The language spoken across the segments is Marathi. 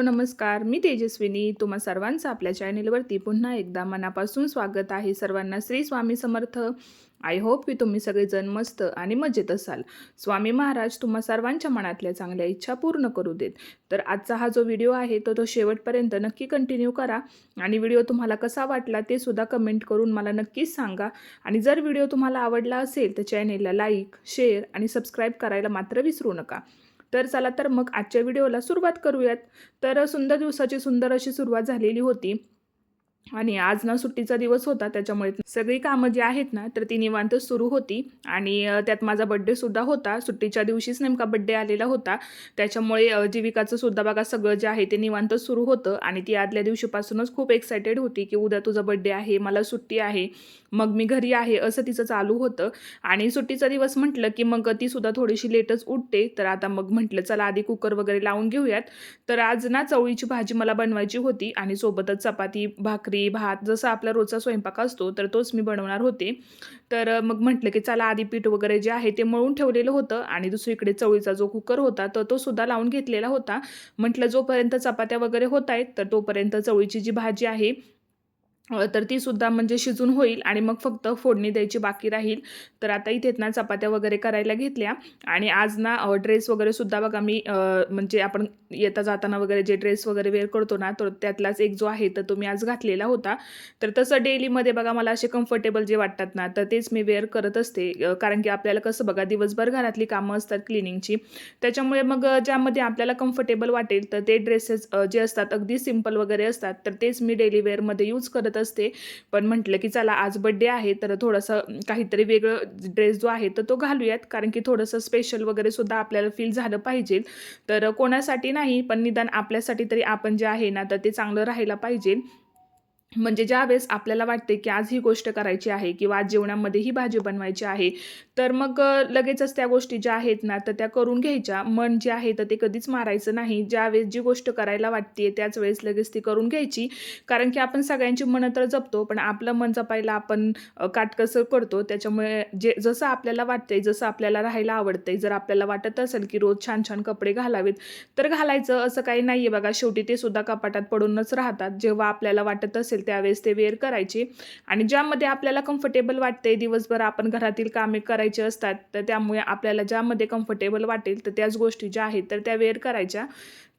हॅलो नमस्कार, मी तेजस्विनी तुम्हा सर्वांचं आपल्या चॅनेलवरती पुन्हा एकदा मनापासून स्वागत आहे. सर्वांना श्री स्वामी समर्थ. आय होप की तुम्ही सगळेजण मस्त आणि मजेत असाल. स्वामी महाराज तुम्हा सर्वांच्या मनातल्या चांगल्या इच्छा पूर्ण करू देत. तर आजचा हा जो व्हिडिओ आहे तो शेवटपर्यंत नक्की कंटिन्यू करा आणि व्हिडिओ तुम्हाला कसा वाटला ते सुद्धा कमेंट करून मला नक्कीच सांगा. आणि जर व्हिडिओ तुम्हाला आवडला असेल तर चॅनेलला लाईक, शेअर आणि सबस्क्राईब करायला मात्र विसरू नका. तर चला तर मग आजच्या व्हिडिओला सुरुवात करूयात. तर सुंदर दिवसाची सुंदर अशी सुरुवात झालेली होती आणि आज ना सुट्टीचा दिवस होता, त्याच्यामुळे सगळी कामं जी आहेत ना तर ती निवांत सुरू होती. आणि त्यात माझा बड्डे सुद्धा होता. सुट्टीच्या दिवशीच नेमका बड्डे आलेला होता, त्याच्यामुळे जीविकाचं सुद्धा बघा सगळं जे आहे ते निवांत सुरू होतं. आणि ती आदल्या दिवशीपासूनच खूप एक्सायटेड होती की उद्या तुझा बड्डे आहे, मला सुट्टी आहे, मग मी घरी आहे, असं तिचं चालू होतं. आणि सुट्टीचा दिवस म्हटलं की मग ती सुद्धा थोडीशी लेटच उठते. तर आता मग म्हटलं चला आधी कुकर वगैरे लावून घेऊयात. तर आज ना चवळीची भाजी मला बनवायची होती आणि सोबतच चपाती, भाकरी, भात जसा आपला रोजचा स्वयंपाक असतो तर तोच मी बनवणार होते. तर मग म्हटलं की चला आधी पीठ वगैरे जे आहे ते मळून ठेवलेलं होतं आणि दुसरीकडे चवळीचा जो कुकर होता तर तो सुद्धा लावून घेतलेला होता. म्हटलं जोपर्यंत चपात्या वगैरे होत आहेत तर तोपर्यंत चवळीची जी भाजी आहे तर ती सुद्धा म्हणजे शिजून होईल आणि मग फक्त फोडणी द्यायची बाकी राहील. तर आता इथेच ना चपात्या वगैरे करायला घेतल्या. आणि आज ना ड्रेस वगैरे सुद्धा बघा मी म्हणजे आपण येता जाताना वगैरे जे ड्रेस वगैरे वेअर करतो ना तर त्यातलाच एक जो आहे तर तो मी आज घातलेला होता. तर तसं डेलीमध्ये बघा मला असे कम्फर्टेबल जे वाटतात ना तर तेच मी वेअर करत असते. कारण की आपल्याला कसं बघा दिवसभर घरातली कामं असतात क्लिनिंगची, त्याच्यामुळे मग ज्यामध्ये आपल्याला कम्फर्टेबल वाटेल तर ते ड्रेसेस जे असतात अगदी सिम्पल वगैरे असतात तर तेच मी डेली वेअरमध्ये यूज करत असते. पण म्हटलं की चला आज बड्डे आहे तर थोडंसं काहीतरी वेगळं ड्रेस जो आहे तर तो घालूयात, कारण की थोडंसं स्पेशल वगैरे सुद्धा आपल्याला फील झालं पाहिजे. तर कोणासाठी नाही पण निदान आपल्यासाठी तरी आपण जे आहे ना तर ते चांगलं राहायला पाहिजे. म्हणजे ज्यावेळेस आपल्याला वाटते की आज ही गोष्ट करायची आहे किंवा आज जेवणामध्ये ही भाजी बनवायची आहे तर मग लगेचच त्या गोष्टी ज्या आहेत ना तर त्या करून घ्यायच्या. मन जे आहे तर ते कधीच मारायचं नाही. ज्यावेळेस जी गोष्ट करायला वाटते त्याच वेळेस लगेच ती करून घ्यायची. कारण की आपण सगळ्यांची मनं तर जपतो पण आपलं मन जपायला आपण काटकसर करतो. त्याच्यामुळे जसं आपल्याला वाटतंय, जसं आपल्याला राहायला आवडतंय, जर आपल्याला वाटत असेल की रोज छान छान कपडे घालावेत तर घालायचं, असं काही नाही आहे बघा. शेवटी ते सुद्धा कपाटात पडूनच राहतात. जेव्हा आपल्याला वाटत असेल त्यावेळेस ते वेअर करायचे. आणि ज्यामध्ये आपल्याला कम्फर्टेबल वाटते, दिवसभर आपण घरातील कामे करायची असतात तर त्यामुळे आपल्याला ज्यामध्ये कम्फर्टेबल वाटेल तर त्याच गोष्टी ज्या आहेत तर त्या वेअर करायच्या.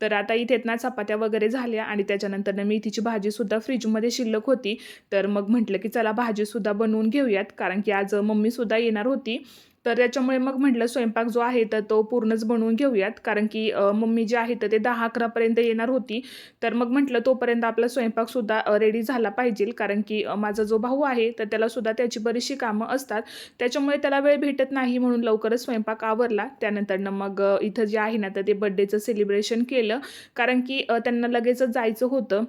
तर आता इथेच ना चपात्या वगैरे झाल्या आणि त्याच्यानंतर मेथीची भाजीसुद्धा फ्रीजमध्ये शिल्लक होती. तर मग म्हटलं की चला भाजीसुद्धा बनवून घेऊयात, कारण की आज मम्मीसुद्धा येणार होती. तर त्याच्यामुळे मग म्हटलं स्वयंपाक जो आहे तर तो पूर्णच बनवून घेऊयात, कारण की मम्मी जी आहे तर ते 10-11पर्यंत येणार होती. तर मग म्हटलं तोपर्यंत आपला स्वयंपाकसुद्धा रेडी झाला पाहिजे, कारण की माझा जो भाऊ आहे तर त्यालासुद्धा त्याची बरीचशी कामं असतात, त्याच्यामुळे त्याला वेळ भेटत नाही. म्हणून लवकरच स्वयंपाक आवरला. त्यानंतरनं मग इथं जे आहे ना तर ते बड्डेचं सेलिब्रेशन केलं, कारण की त्यांना लगेचच जायचं होतं.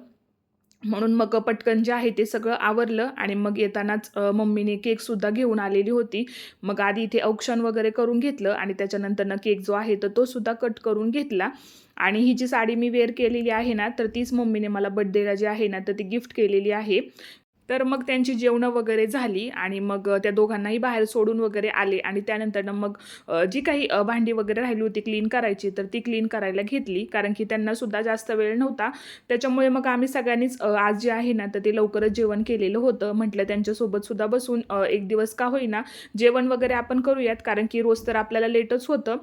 म्हणून मग पटकन जे आहे ते सगळं आवरलं आणि मग येतानाच मम्मीने केकसुद्धा घेऊन आलेली होती. मग आधी इथे औक्षण वगैरे करून घेतलं आणि त्याच्यानंतरनं केक जो आहे तर तो सुद्धा कट करून घेतला. आणि ही जी साडी मी वेअर केलेली आहे ना तर तीच मम्मीने मला बड्डेला जी आहे ना तर ती गिफ्ट केलेली आहे. तर मग त्यांची जेवणं वगैरे झाली आणि मग त्या दोघांनाही बाहेर सोडून वगैरे आले आणि त्यानंतरनं मग जी काही भांडी वगैरे राहिली होती क्लीन करायची तर ती क्लीन करायला घेतली, कारण की त्यांनासुद्धा जास्त वेळ नव्हता. त्याच्यामुळे मग आम्ही सगळ्यांनीच आज जे आहे ना तर ते लवकरच जेवण केलेलं होतं. म्हटलं त्यांच्यासोबतसुद्धा बसून एक दिवस का होईना जेवण वगैरे आपण करूयात, कारण की रोज तर आपल्याला लेटच होतं.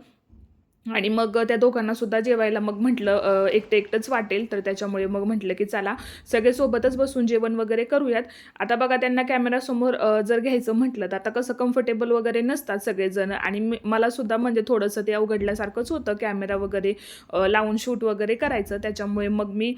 आणि मग त्या दोघांनासुद्धा जेवायला मग म्हटलं एकटं एकटंच वाटेल, तर त्याच्यामुळे मग म्हटलं की चला सगळे सोबतच बसून जेवण वगैरे करूयात. आता बघा त्यांना कॅमेरासमोर जर घ्यायचं म्हटलं तर आता कसं कम्फर्टेबल वगैरे नसतात सगळेजण आणि मलासुद्धा म्हणजे थोडंसं ते अवघडल्यासारखंच होतं कॅमेरा वगैरे लावून शूट वगैरे करायचं. त्याच्यामुळे मग मी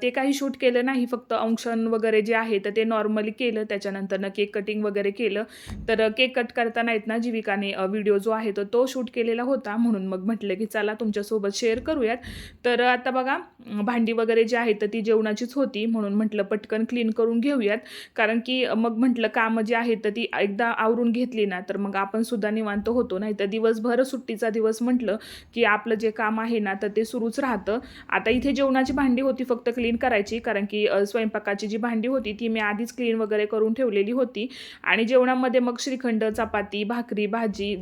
ते काही शूट केलं नाही, फक्त अंशन वगैरे जे आहे तर ते नॉर्मली केलं. त्याच्यानंतरनं केक कटिंग वगैरे केलं. तर केक कट करताना आहेत ना जीविकाने व्हिडिओ जो आहे तर तो शूट केलेला होता, म्हणून मग म्हटलं की चला तुमच्यासोबत शेअर करूयात. तर आता बघा भांडी वगैरे जी आहेत तर ती जेवणाचीच होती, म्हणून म्हटलं पटकन क्लीन करून घेऊयात, कारण की मग म्हटलं कामं जी आहेत तर ती एकदा आवरून घेतली ना तर मग आपण सुद्धा निवांत होतो. नाही तर दिवसभर सुट्टीचा दिवस म्हटलं की आपलं जे काम आहे ना तर ते सुरूच राहतं. आता इथे जेवणाची भांडी होती फक्त क्लीन करायची, कारण की स्वयंपाकाची जी भांडी होती ती मी आधीच क्लीन वगैरे करून ठेवलेली होती. आणि जेवणामध्ये मग श्रीखंड, चपाती, भाकरी, भाजी,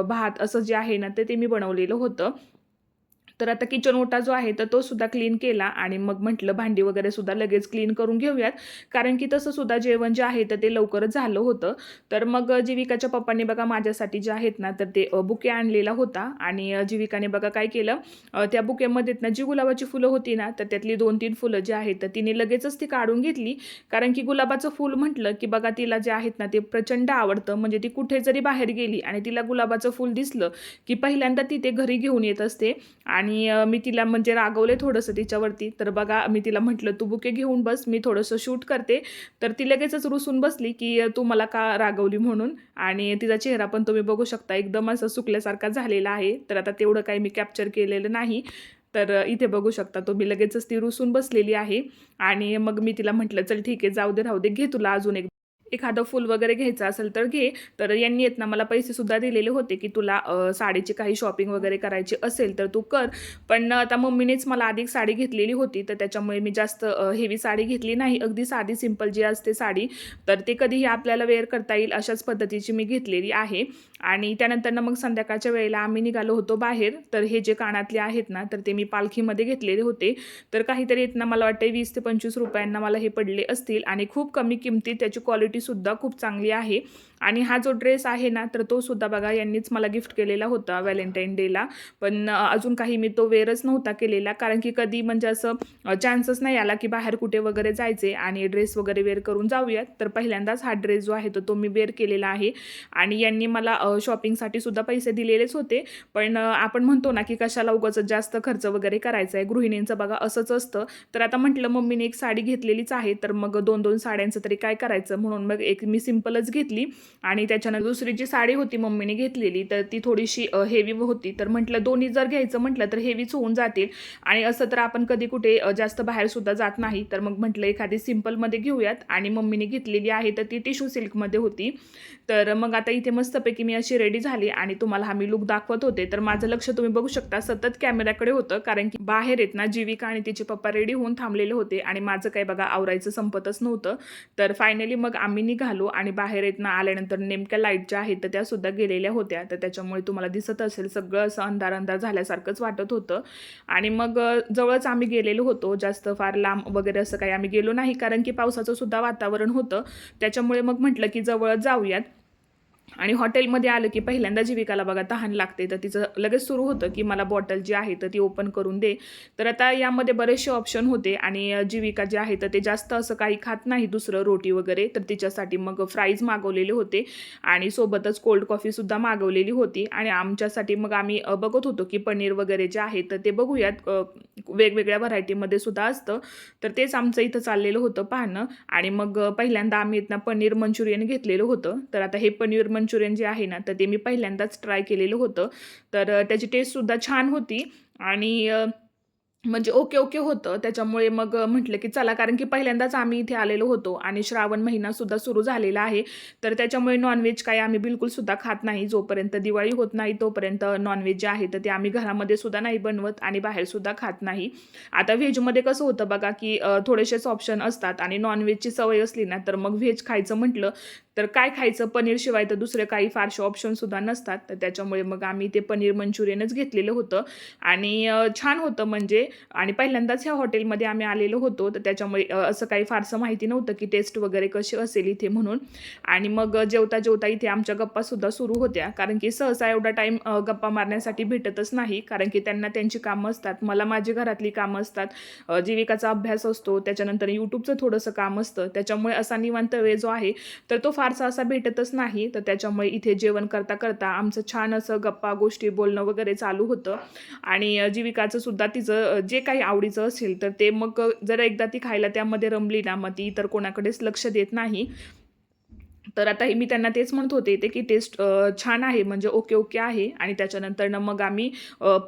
भात असं जे आहे ना ते मी बनवलेलं होतं. तर आता किचन ओटा जो आहे तर तो सुद्धा क्लीन केला आणि मग म्हटलं भांडी वगैरे सुद्धा लगेच क्लीन करून घेऊयात, कारण की तसं सुद्धा जेवण जे आहे तर ते लवकरच झालं होतं. तर मग जीविकाच्या पप्पांनी बघा माझ्यासाठी जे आहेत ना तर ते बुके आणलेला होता आणि जीविकाने बघा काय केलं, त्या बुकेमध्ये ना जी गुलाबाची फुलं होती ना तर त्यातली 2-3 फुलं जी आहेत तर तिने लगेचच ती काढून घेतली. कारण की गुलाबाचं फूल म्हटलं की बघा तिला जे आहेत ना ते प्रचंड आवडतं. म्हणजे ती कुठे जरी बाहेर गेली आणि तिला गुलाबाचं फूल दिसलं की पहिल्यांदा ती ते घरी घेऊन येत असते. आणि मी तिला म्हणजे रागवले थोडंसं तिच्यावरती. तर बघा मी तिला म्हटलं, "तू बुके घेऊन बस, मी थोडंसं शूट करते." तर ती लगेचच रुसून बसली, की "तू मला का रागवली?" म्हणून. आणि तिचा चेहरा पण तुम्ही बघू शकता एकदम असा सुकल्यासारखा झालेला आहे. तर आता तेवढं काही मी कॅप्चर केलेलं नाही. तर इथे बघू शकता तुम्ही लगेचच ती रुसून बसलेली आहे. आणि मग मी तिला म्हटलं, "चल ठीक आहे, जाऊ दे, राहू दे, घे तुला अजून एक एखादं फूल वगैरे घ्यायचं असेल तर घे." तर यांनी आहेत ना मला पैसेसुद्धा दिलेले होते, की तुला साडीची काही शॉपिंग वगैरे करायची असेल तर तू कर. पण आता मम्मीनेच मला आधी साडी घेतलेली होती, तर त्याच्यामुळे मी जास्त हेवी साडी घेतली नाही. अगदी साधी सिंपल जी असते साडी, तर ते कधीही आपल्याला वेअर करता येईल अशाच पद्धतीची मी घेतलेली आहे. आणि त्यानंतर मग संध्याकाळच्या वेळेला आम्ही निघालो होतो बाहेर. तर हे जे कानातले आहेत ना, तर ते मी पालखीमध्ये घेतलेले होते. तर काहीतरी ना मला वाटतं ₹20 ते ₹25 मला हे पडले असतील आणि खूप कमी किमतीत त्याची क्वालिटीसुद्धा खूप चांगली आहे. आणि हा जो ड्रेस आहे ना, तर तो सुद्धा बघा यांनीच मला गिफ्ट केलेला होता व्हॅलेंटाईन डेला. पण अजून काही मी तो वेअरच नव्हता केलेला, कारण की कधी म्हणजे असं चान्सच नाही आला, की बाहेर कुठे वगैरे जायचे आणि ड्रेस वगैरे वेअर करून जाऊयात. तर पहिल्यांदाच हा ड्रेस जो आहे तो मी वेअर केलेला आहे. आणि यांनी मला शॉपिंगसाठी सुद्धा पैसे दिलेलेच होते. पण आपण म्हणतो ना, की कशाला उगाचच जास्त खर्च वगैरे करायचा आहे. गृहिणींचं बघा असंच असतं. तर आता म्हटलं मम्मीने एक साडी घेतलेलीच आहे, तर मग 2-2 साड्यांचं तरी काय करायचं, म्हणून मग एक मी सिंपलच घेतली. आणि त्याच्यानंतर दुसरी जी साडी होती मम्मीने घेतलेली, तर ती थोडीशी हेवी होती. तर म्हटलं दोन्ही जर घ्यायचं म्हटलं तर हेवीच होऊन जातील आणि असं तर आपण कधी कुठे जास्त बाहेरसुद्धा जात नाही. तर मग म्हटलं एखादी सिंपलमध्ये घेऊयात. आणि मम्मीने घेतलेली आहे तर ती टिश्यू सिल्कमध्ये होती. तर मग आता इथे मस्तपैकी मी अशी रेडी झाली आणि तुम्हाला हा मी लूक दाखवत होते. तर माझं लक्ष तुम्ही बघू शकता सतत कॅमेऱ्याकडे होतं, कारण की बाहेर आहेत ना जीविका आणि तिचे पप्पा रेडी होऊन थांबलेले होते आणि माझं काही बघा आवरायचं संपतच नव्हतं. तर फायनली मग आम्ही निघालो आणि बाहेर आहेत ना आल्यानंतर नेमक्या लाईट ज्या आहेत तर त्या सुद्धा गेलेल्या होत्या. तर त्याच्यामुळे तुम्हाला दिसत असेल सगळं असं अंधार अंधार झाल्यासारखंच वाटत होतं. आणि मग जवळच आम्ही गेलेलो होतो, जास्त फार लांब वगैरे असं काही आम्ही गेलो नाही, कारण की पावसाचं सुद्धा वातावरण होतं. त्याच्यामुळे मग म्हटलं की जवळच जाऊयात. आणि हॉटेलमध्ये आलं की पहिल्यांदा जीविकाला बघा तहान लागते, तर तिचं लगेच सुरू होतं की मला बॉटल जी आहे तर ती ओपन करून दे. तर आता यामध्ये बरेचसे ऑप्शन होते आणि जीविका जे आहे तर ते जास्त असं काही खात नाही दुसरं रोटी वगैरे, तर तिच्यासाठी मग फ्राईज मागवलेले होते आणि सोबतच कोल्ड कॉफीसुद्धा मागवलेली होती. आणि आमच्यासाठी मग आम्ही बघत होतो की पनीर वगैरे जे आहे तर ते बघूयात, वेगवेगळ्या व्हरायटीमध्ये सुद्धा असतं. तर तेच आमचं इथं चाललेलं होतं पाहणं. आणि मग पहिल्यांदा आम्ही इथनं पनीर मंचुरियन घेतलेलं होतं. तर आता हे पनीर मंचुरियन जे आहे ना, तर ते मी पहिल्यांदाच ट्राय केलेलं होतं. तर त्याची टेस्टसुद्धा छान होती. आणि म्हणजे ओके होतं. त्याच्यामुळे मग म्हटलं की चला, कारण की पहिल्यांदाच आम्ही इथे आलेलो होतो आणि श्रावण महिनासुद्धा सुरू झालेला आहे. तर त्याच्यामुळे नॉनव्हेज काही आम्ही बिलकुलसुद्धा खात नाही. जोपर्यंत दिवाळी होत नाही तोपर्यंत नॉनव्हेज जे आहे तर ते आम्ही घरामध्ये सुद्धा नाही बनवत आणि बाहेरसुद्धा खात नाही. आता व्हेजमध्ये कसं होतं बघा, की थोडेसेच ऑप्शन असतात आणि नॉनव्हेजची सवय असली ना, तर मग व्हेज खायचं म्हटलं तर काय खायचं, पनीरशिवाय तर दुसरे काही फारसे ऑप्शनसुद्धा नसतात. तर त्याच्यामुळे मग आम्ही ते पनीर मंचुरियनच घेतलेलं होतं. आणि छान होतं म्हणजे. आणि पहिल्यांदाच ह्या हॉटेलमध्ये आम्ही आलेलो होतो, तर त्याच्यामुळे असं काही फारसं माहिती नव्हतं की टेस्ट वगैरे कशी असेल इथे म्हणून. आणि मग जेवता इथे आमच्या गप्पासुद्धा सुरू होत्या, कारण की सहसा एवढा टाईम गप्पा मारण्यासाठी भेटतच नाही, कारण की त्यांना त्यांची कामं असतात, मला माझी घरातली कामं असतात, जीविकाचा अभ्यास असतो, त्याच्यानंतर यूट्यूबचं थोडंसं काम असतं. त्याच्यामुळे असा निवांत वेळ जो आहे तर तो फारसा असा भेटतच नाही. तर त्याच्यामुळे इथे जेवण करता करता आमचं छान असं गप्पा गोष्टी बोलणं वगैरे चालू होतं. आणि जीविकाचं सुद्धा तिचं जे काही आवडीचं असेल तर ते मग जर एकदा ती खायला त्यामध्ये रमली ना, मग ती इतर कोणाकडेच लक्ष देत नाही. तर आता मी त्यांना तेच म्हणत होते ते की टेस्ट छान आहे, म्हणजे ओके आहे. आणि त्याच्यानंतरनं मग आम्ही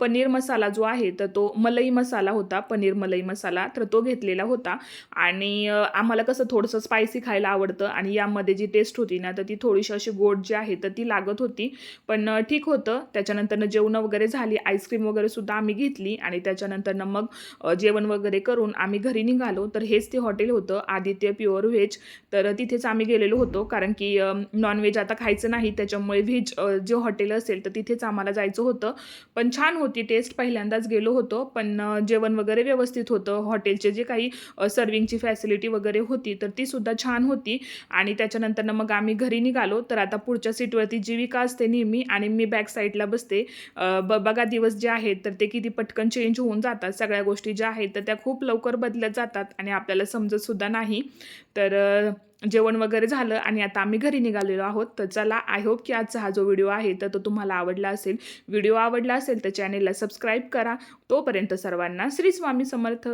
पनीर मसाला जो आहे तर तो मलई मसाला होता, पनीर मलई मसाला, तर तो घेतलेला होता. आणि आम्हाला कसं थोडंसं स्पायसी खायला आवडतं आणि यामध्ये जी टेस्ट होती ना, तर ती थोडीशी अशी गोड जी आहे तर ती लागत होती. पण ठीक होतं. त्याच्यानंतरनं जेवणं वगैरे झाली, आईस्क्रीम वगैरे सुद्धा आम्ही घेतली आणि त्याच्यानंतरनं मग जेवण वगैरे करून आम्ही घरी निघालो. तर हेच ते हॉटेल होतं, आदित्य प्युअर व्हेज. तर तिथेच आम्ही गेलेलो होतो, कारण की नॉनव्हेज आता खायचं नाही, त्याच्यामुळे व्हेज जे हॉटेल असेल तर तिथेच आम्हाला जायचं होतं. पण छान होती टेस्ट, पहिल्यांदाच गेलो होतो. पण जेवण वगैरे व्यवस्थित होतं. हॉटेलचे जे काही सर्विंगची फॅसिलिटी वगैरे होती तर ती सुद्धा छान होती. आणि त्याच्यानंतर मग आम्ही घरी निघालो. तर आता पुढच्या सीटवरती जीविका असते नेहमी आणि मी बॅक साईडला बसते. बघा दिवस जे आहेत तर ते किती पटकन चेंज होऊन जातात. सगळ्या गोष्टी ज्या आहेत तर त्या खूप लवकर बदलत जातात आणि आपल्याला समजत सुद्धा नाही. तर जेवण वगैरे झालं आणि आता आम्ही घरी निघालेलो आहोत. तर चला, आय होप की आजचा हा जो व्हिडिओ आहे तर तो तुम्हाला आवडला असेल. व्हिडिओ आवडला असेल तर चॅनेलला सबस्क्राईब करा. तोपर्यंत सर्वांना श्री स्वामी समर्थ.